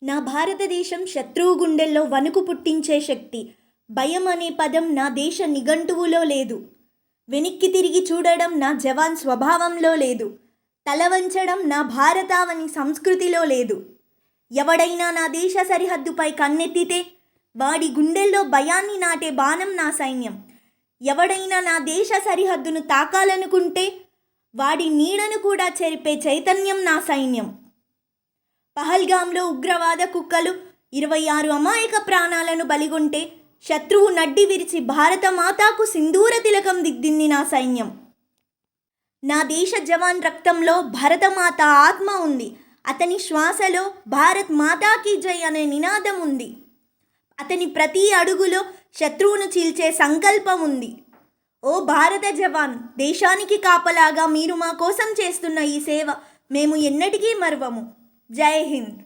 నా భారతదేశం శత్రువు గుండెల్లో వణుకు పుట్టించే శక్తి. భయం అనే పదం నా దేశ నిఘంటువులో లేదు. వెనక్కి తిరిగి చూడడం నా జవాన్ స్వభావంలో లేదు. తల వంచడం నా భారతావని సంస్కృతిలో లేదు. ఎవడైనా నా దేశ సరిహద్దుపై కన్నెత్తితే వాడి గుండెల్లో భయాన్ని నాటే బాణం నా సైన్యం. ఎవడైనా నా దేశ సరిహద్దును తాకాలనుకుంటే వాడి నీడను కూడా చెరిపే చైతన్యం నా సైన్యం. పహల్గాంలో ఉగ్రవాద కుక్కలు 26 అమాయక ప్రాణాలను బలిగొంటే శత్రువు నడ్డి విరిచి భారత మాతాకు సింధూర తిలకం దిద్దింది నా సైన్యం. నా దేశ జవాన్ రక్తంలో భరతమాత ఆత్మ ఉంది. అతని శ్వాసలో భారత్ మాతాకి జై అనే నినాదం ఉంది. అతని ప్రతి అడుగులో శత్రువును చీల్చే సంకల్పం ఉంది. ఓ భారత జవాన్, దేశానికి కాపలాగా మీరు మా కోసం చేస్తున్న ఈ సేవ మేము ఎన్నటికీ మరువము. జై హింద్.